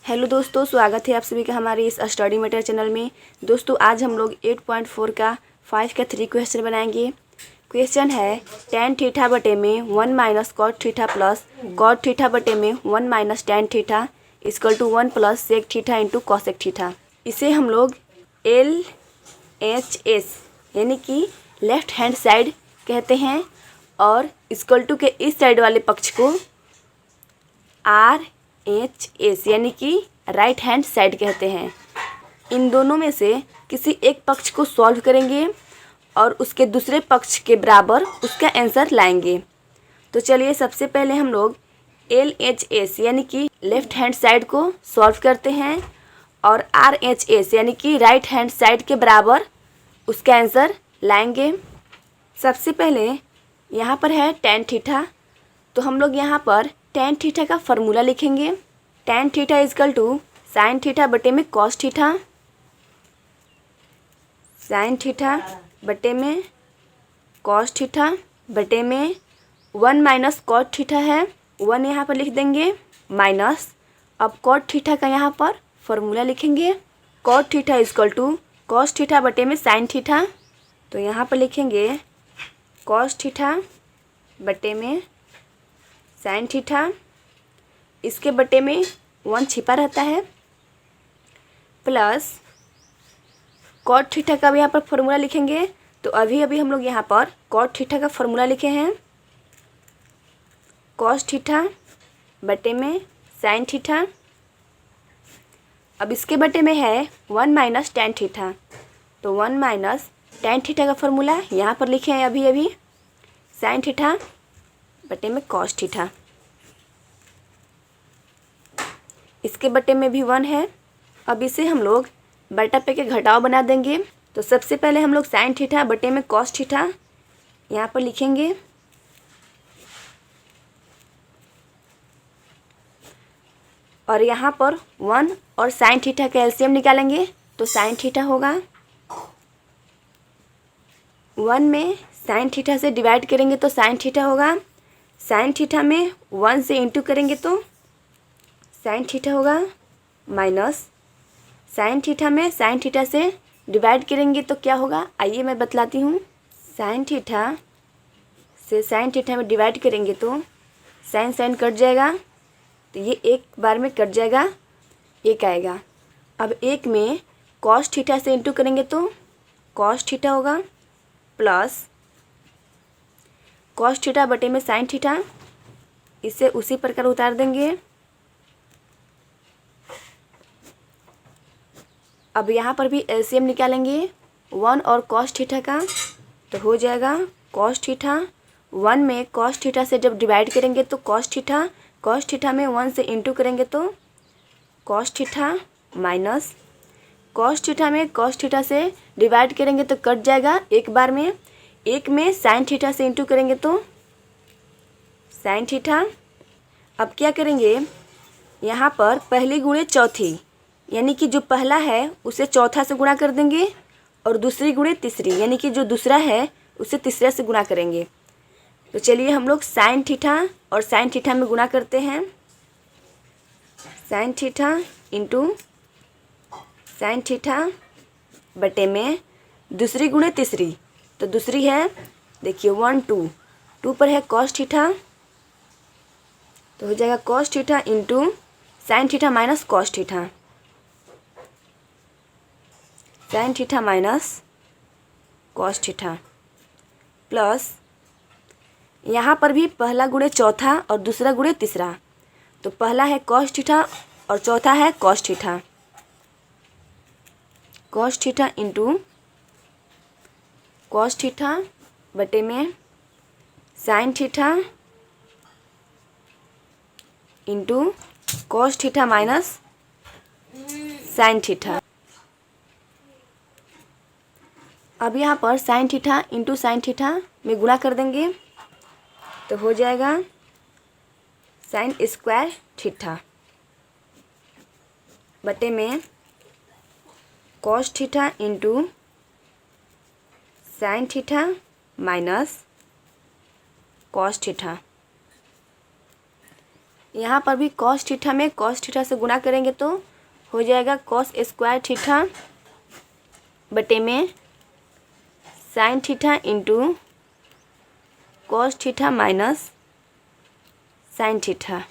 Hello दोस्तों, स्वागत है आप सभी का हमारे इस स्टडी मटेरियल चैनल में। दोस्तों आज हम लोग 8.4 का 5 का 3 क्वेश्चन बनाएंगे। क्वेश्चन है tan थीटा बटे में 1 minus cot theta plus cot theta बटे में 1 minus tan theta equal to 1 plus sec theta into cosec theta. इसे हम लोग LHS यानी कि लेफ्ट हैंड साइड कहते हैं और इक्वल टू के इस साइड वाले पक्ष को RHS यानी कि राइट हैंड साइड कहते हैं। इन दोनों में से किसी एक पक्ष को सॉल्व करेंगे और उसके दूसरे पक्ष के बराबर उसका आंसर लाएंगे। तो चलिए सबसे पहले हम लोग LHS यानी कि लेफ्ट हैंड साइड को सॉल्व करते हैं और RHS यानी कि राइट हैंड साइड के बराबर उसका आंसर लाएंगे। सबसे पहले यहाँ पर है tan थीटा, तो हम लोग यहाँ पर tan थीटा का फॉर्मूला लिखेंगे। tan theta equal to sine theta बटे में कॉस थीटा, साइन थीटा बटे में कॉस थीटा बटे में 1 माइनस कॉट थीटा है, 1 यहाँ पर लिख देंगे माइनस। अब कॉट थीटा का यहाँ पर फॉर्मूला लिखेंगे। Cot theta equal to cos theta बटे में साइन थीटा, तो यहाँ पर लिखेंगे कॉस थीटा बटे में साइन थीटा, इसके बटे में 1 छिपा रहता है, प्लस कॉट थीटा का भी यहाँ पर फॉर्मूला लिखेंगे। तो अभी हम लोग यहाँ पर कॉट थीटा का फॉर्मूला लिखे हैं, कॉस थीटा बटे में साइन थीटा। अब इसके बटे में है 1 माइनस टैन थीटा, तो 1 माइनस टैन थीटा का फॉर्मूला यहाँ पर लिखे हैं अभी साइन थीटा बटे में कॉस थीटा, इसके बटे में भी 1 है। अब इसे हम लोग बटा पे के घटाव बना देंगे। तो सबसे पहले हम लोग साइन थीटा बटे में कॉस थीटा यहाँ पर लिखेंगे, और यहाँ पर 1 और साइन थीटा का एलसीएम निकालेंगे तो साइन थीटा होगा। 1 में साइन थीटा से डिवाइड करेंगे तो साइन थीटा होगा, साइन थीटा में 1 से इंटू करेंगे तो साइन थीटा होगा, माइनस साइन थीटा में साइन थीटा से डिवाइड करेंगे तो क्या होगा, आइए मैं बतलाती हूँ। साइन थीटा से साइन थीटा में डिवाइड करेंगे तो साइन साइन कट जाएगा, तो ये एक बार में कट जाएगा, एक आएगा। अब एक में कॉस थीटा से इंटू करेंगे तो कॉस थीटा होगा, प्लस कॉस थीटा बटे में साइन थीटा, इसे उसी प्रकार उतार देंगे। अब यहाँ पर भी एलसीएम निकालेंगे 1 और कॉस थीटा का, तो हो जाएगा कॉस थीटा। 1 में कॉस थीटा से जब डिवाइड करेंगे तो कॉस थीटा में 1 से इंटू करेंगे तो cos theta, minus cos theta में कॉस थीटा से डिवाइड करेंगे तो कट जाएगा एक बार में, एक में साइन थीटा से इंटू करेंगे तो साइन थीटा। अब क्या करेंगे, यहाँ पर पहली गुणे चौथी यानी कि जो पहला है उसे चौथा से गुणा कर देंगे और दूसरी गुणे तीसरी यानी कि जो दूसरा है उसे तीसरे से गुणा करेंगे। तो चलिए हम लोग साइन थीटा और साइन थीटा में गुणा करते हैं, sign theta into sine theta बटे में दूसरी गुणे तीसरी, तो दूसरी है देखिए 1 2 पर है कॉस थीटा, तो हो जाएगा cos theta into sine theta minus cos theta, sine theta minus cos theta, plus यहाँ पर भी पहला गुणे चौथा और दूसरा गुणे तीसरा, तो पहला है कॉस थीटा और चौथा है cos theta, cos theta into cos theta बटे में sign theta into cos theta minus sine theta. अब यहाँ पर sine theta into sine theta में गुणा कर देंगे तो हो जाएगा साइन स्क्वायर थीटा बटे में cos theta into sine theta minus cos theta. यहाँ पर भी कॉस थीटा में कॉस थीटा से गुणा करेंगे तो हो जाएगा कॉस स्क्वायर थीटा बटे में sign theta into cos theta minus sine theta.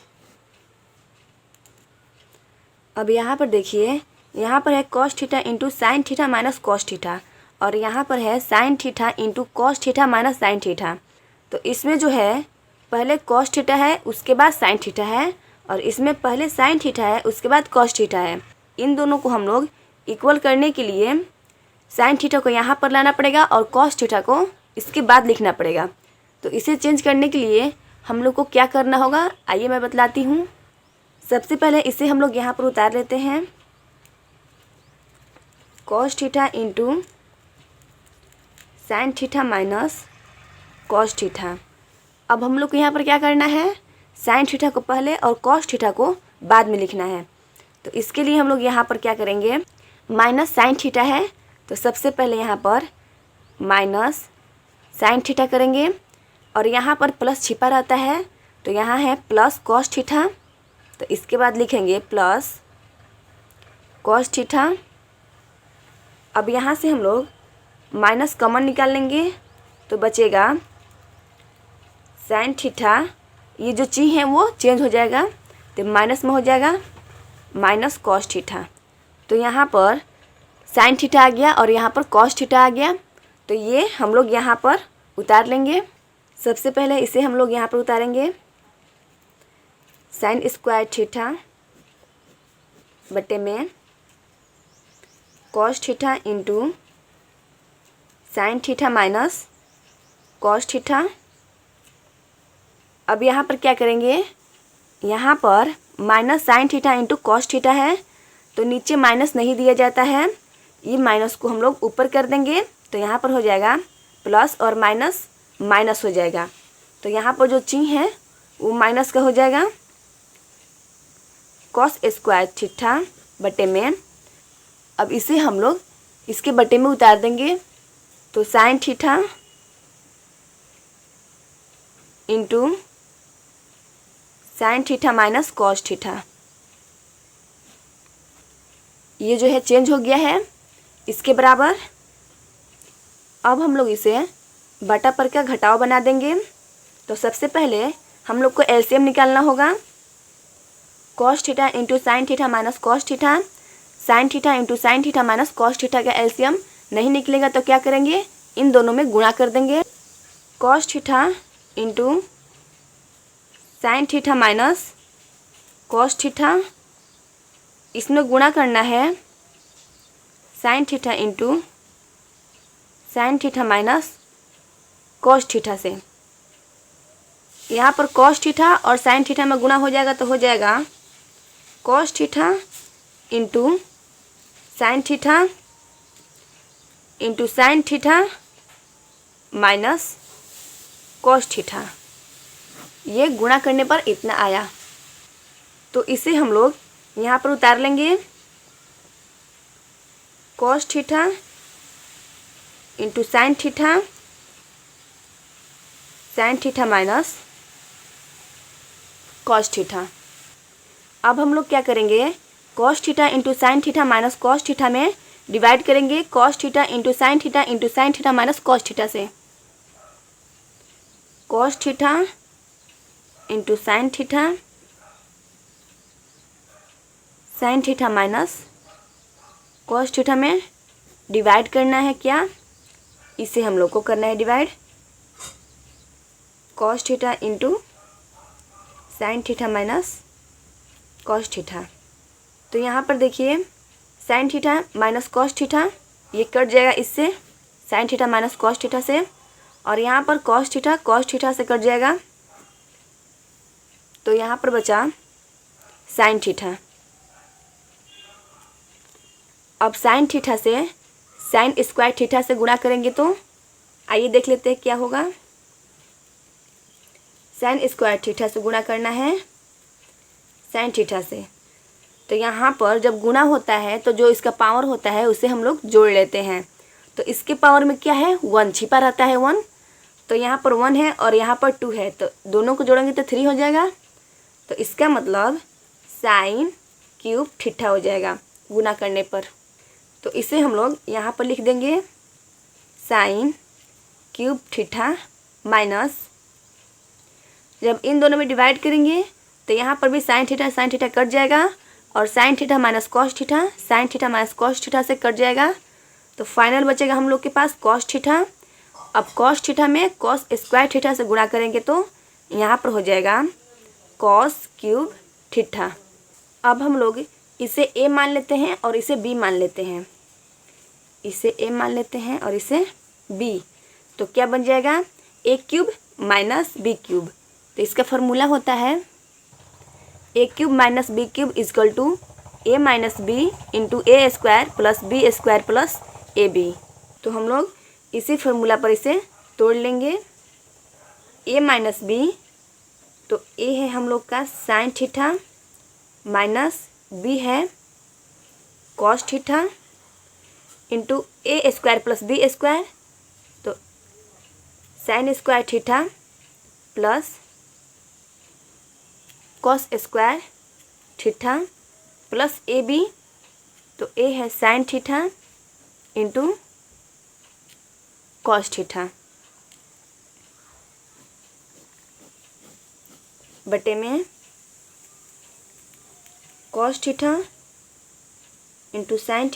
अब यहाँ पर देखिए, यहाँ पर है cos theta into sine theta minus cos theta और यहाँ पर है sine theta into cos theta minus sine theta. तो इसमें जो है पहले कॉस थीटा है उसके बाद साइन थीटा है और इसमें पहले साइन थीटा है उसके बाद कॉस थीटा है। इन दोनों को हम लोग इक्वल करने के लिए साइन थीटा को यहाँ पर लाना पड़ेगा और कॉस थीटा को इसके बाद लिखना पड़ेगा। तो इसे चेंज करने के लिए हम लोग को क्या करना होगा, आइए मैं बतलाती हूँ। सबसे पहले इसे हम लोग यहाँ पर उतार लेते हैं, cos theta into sine theta minus cos theta. अब हम लोग को यहाँ पर क्या करना है, साइन थीटा को पहले और कॉस थीटा को बाद में लिखना है। तो इसके लिए हम लोग यहाँ पर क्या करेंगे, माइनस साइन थीटा है तो सबसे पहले यहाँ पर माइनस साइन थीटा करेंगे और यहाँ पर प्लस छिपा रहता है तो यहाँ है प्लस कॉस थीटा। तो इसके बाद लिखेंगे प्लस कॉस थीटा। अब यहाँ से हम लोग माइनस कॉमन निकाल लेंगे तो बचेगा साइन थीटा, ये जो ची है वो चेंज हो जाएगा तो माइनस में हो जाएगा माइनस कॉस थीटा। तो यहाँ पर साइन थीटा आ गया और यहाँ पर कॉस थीटा आ गया। तो ये हम लोग यहाँ पर उतार लेंगे। सबसे पहले इसे हम लोग यहाँ पर उतारेंगे, साइन स्क्वायर थीटा बटे में cos theta into sine theta minus cos theta. अब यहाँ पर क्या करेंगे, यहाँ पर minus sign theta into cos theta है तो नीचे माइनस नहीं दिया जाता है, ये माइनस को हम लोग ऊपर कर देंगे तो यहाँ पर हो जाएगा प्लस और माइनस माइनस हो जाएगा। तो यहाँ पर जो ची है वो माइनस का हो जाएगा, कॉस स्क्वायर थीटा बटे में। अब इसे हम लोग इसके बटे में उतार देंगे तो sign theta into sine theta minus cos theta. ये जो है चेंज हो गया है इसके बराबर। अब हम लोग इसे बटा पर का घटाव बना देंगे। तो सबसे पहले हम लोग को एलसीएम निकालना होगा, cos theta into sine theta minus cos theta. Sine theta into sine theta minus cos theta का एलसीएम नहीं निकलेगा तो क्या करेंगे, इन दोनों में गुणा कर देंगे। Cos theta into sine theta minus cos theta, इसमें गुणा करना है sine theta into sine theta minus cos theta से। यहाँ पर कॉस थीटा और साइन थीटा में गुणा हो जाएगा तो हो जाएगा cos theta into sine theta into sine theta minus cos theta. ये गुणा करने पर इतना आया। तो इसे हम लोग यहाँ पर उतार लेंगे, cos theta into sine theta minus cos theta. अब हम लोग क्या करेंगे, cos theta into sine theta minus cos theta में डिवाइड करेंगे cos theta into sine theta minus cos theta से। Cos theta into sine theta minus cos theta में divide करना है क्या, इसे हम लोग को करना है divide, cos theta into sine theta minus cos theta. तो यहाँ पर देखिए sign theta minus cos theta ये कट जाएगा इससे, sign theta minus cos theta से, और यहाँ पर कॉस थीटा से कट जाएगा तो यहाँ पर बचा साइन थीटा। अब साइन थीटा से साइन स्क्वायर थीटा से गुणा करेंगे तो आइए देख लेते हैं क्या होगा। साइन स्क्वायर थीटा से गुणा करना है साइन थीटा से। तो यहाँ पर जब गुणा होता है तो जो इसका पावर होता है उसे हम लोग जोड़ लेते हैं। तो इसके पावर में क्या है, 1 छिपा रहता है 1। तो यहाँ पर 1 है और यहाँ पर 2 है तो दोनों को जोड़ेंगे तो 3 हो जाएगा। तो इसका मतलब साइन क्यूब थीटा हो जाएगा गुना करने पर। तो इसे हम लोग यहाँ पर लिख देंगे साइन क्यूब थीटा माइनस, जब इन दोनों में डिवाइड करेंगे तो यहाँ पर भी साइन थीटा कट जाएगा और sign theta minus cos theta, sine theta minus cos theta से कट जाएगा। तो फाइनल बचेगा हम लोग के पास कॉस थीटा। अब कॉस थीटा में कॉस स्क्वायर थीटा से गुणा करेंगे तो यहाँ पर हो जाएगा कॉस क्यूब थीटा। अब हम लोग इसे ए मान लेते हैं और इसे बी मान लेते हैं, इसे ए मान लेते हैं और इसे बी। तो क्या बन जाएगा a cube minus b cube. तो इसका फॉर्मूला होता है a cube minus b cube is equal to a minus b into A square plus B square plus A B. तो हम लोग इसी फार्मूला पर इसे तोड़ लेंगे। ए माइनस बी, तो ए है हम लोग का साइन थीटा माइनस बी है कॉस थीटा इंटू ए स्क्वायर प्लस बी स्क्वायर, तो sine square theta plus cos square theta plus A B, तो ए है sine theta into cos theta बटे में cos theta into sine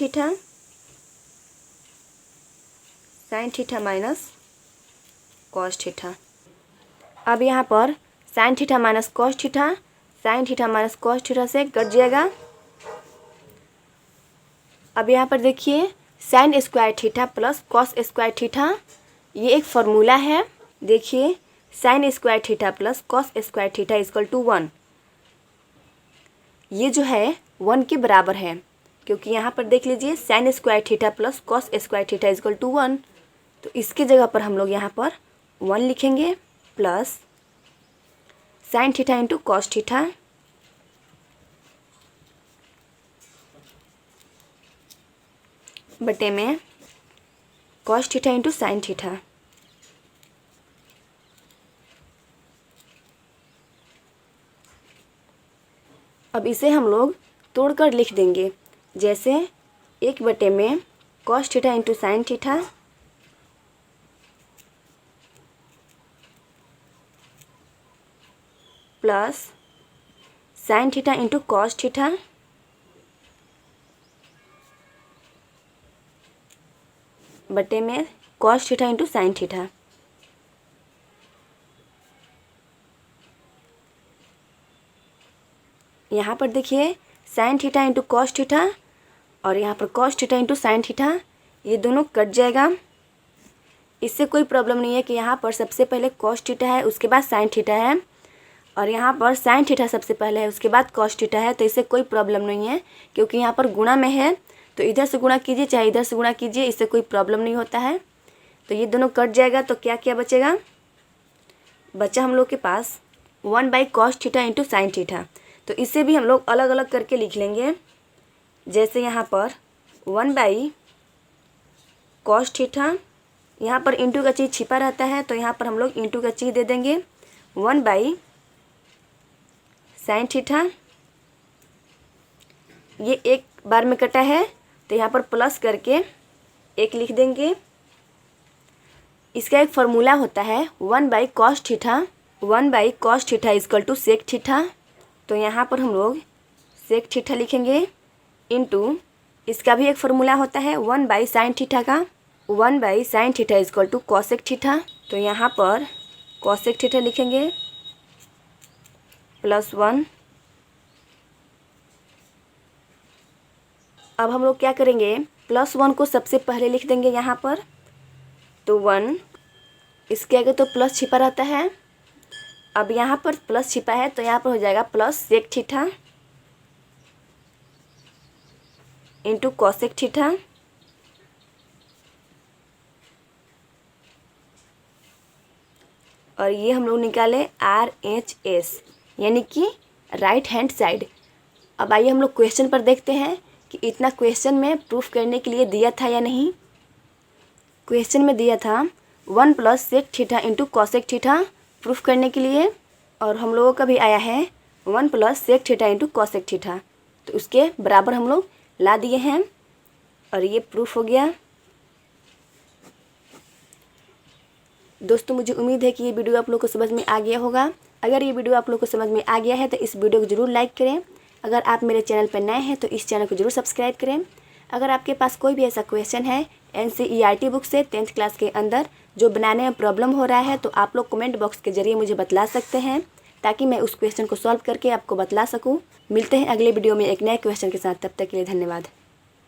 theta minus cos theta. अब यहाँ पर sine theta minus cos theta, sine theta minus cos theta से cut जाएगा। अब यहाँ पर देखिए sine square theta plus cos square theta, ये एक फार्मूला है। देखिए sine square theta plus cos square theta equal to 1, ये जो है 1 के बराबर है, क्योंकि यहाँ पर देख लीजिए sine square theta plus cos square theta equal to 1। तो इसके जगह पर हम लोग यहाँ पर 1 लिखेंगे plus sign theta into cos theta बटे में cos theta into sine theta. अब इसे हम लोग तोड़कर लिख देंगे, जैसे 1 बटे में cos theta into sine theta plus sign theta into cos theta बटे में cos theta into sine theta. यहाँ पर देखिए sign theta into cos theta और यहाँ पर cos theta into sine theta, ये दोनों कट जाएगा। इससे कोई प्रॉब्लम नहीं है कि यहाँ पर सबसे पहले कॉस थीटा है उसके बाद साइन थीटा है और यहाँ पर साइन थीटा सबसे पहले है उसके बाद कॉस थीटा है, तो इससे कोई प्रॉब्लम नहीं है क्योंकि यहाँ पर गुणा में है। तो इधर से गुणा कीजिए चाहे इधर से गुणा कीजिए, इससे कोई प्रॉब्लम नहीं होता है। तो ये दोनों कट जाएगा, तो क्या क्या बचेगा, बचा हम लोग के पास 1 by cos theta into sine theta. तो इसे भी हम लोग अलग अलग करके लिख लेंगे, जैसे यहाँ पर 1 बाई कॉस थीटा, यहाँ पर इंटू का चीज़ छिपा रहता है तो यहाँ पर हम लोग इंटू का चीज़ दे देंगे, 1 बाई साइन थीटा, ये एक बार में कटा है तो यहाँ पर प्लस करके 1 लिख देंगे। इसका एक फार्मूला होता है 1 by cos theta, 1 by cos theta equal to sec theta. तो यहाँ पर हम लोग सेक थीटा लिखेंगे इंटू इसका भी एक फार्मूला होता है 1 बाई साइन थीटा का, 1 by sine theta equal to cosec theta. तो यहाँ पर कॉसेक थीटा लिखेंगे प्लस 1। अब हम लोग क्या करेंगे, प्लस 1 को सबसे पहले लिख देंगे यहाँ पर, तो 1 इसके आगे तो प्लस छिपा रहता है, अब यहाँ पर प्लस छिपा है तो यहाँ पर हो जाएगा plus sec theta into cosec theta और ये हम लोग निकाले RHS यानी कि राइट हैंड साइड। अब आइए हम लोग क्वेश्चन पर देखते हैं कि इतना क्वेश्चन में प्रूफ करने के लिए दिया था या नहीं। क्वेश्चन में दिया था 1 plus sec theta into cosec theta proof करने के लिए, और हम लोगों का भी आया है 1 plus sec theta into cosec theta, तो उसके बराबर हम लोग ला दिए हैं और ये प्रूफ हो गया। दोस्तों मुझे उम्मीद है कि ये वीडियो आप लोग को समझ में आ गया होगा। अगर ये वीडियो आप लोग को समझ में आ गया है तो इस वीडियो को ज़रूर लाइक करें। अगर आप मेरे चैनल पर नए हैं तो इस चैनल को ज़रूर सब्सक्राइब करें। अगर आपके पास कोई भी ऐसा क्वेश्चन है NCERT बुक से 10th क्लास के अंदर जो बनाने में प्रॉब्लम हो रहा है तो आप लोग कमेंट बॉक्स के ज़रिए मुझे बतला सकते हैं, ताकि मैं उस क्वेश्चन को सॉल्व करके आपको बतला सकूँ। मिलते हैं अगले वीडियो में एक नए क्वेश्चन के साथ, तब तक के लिए धन्यवाद।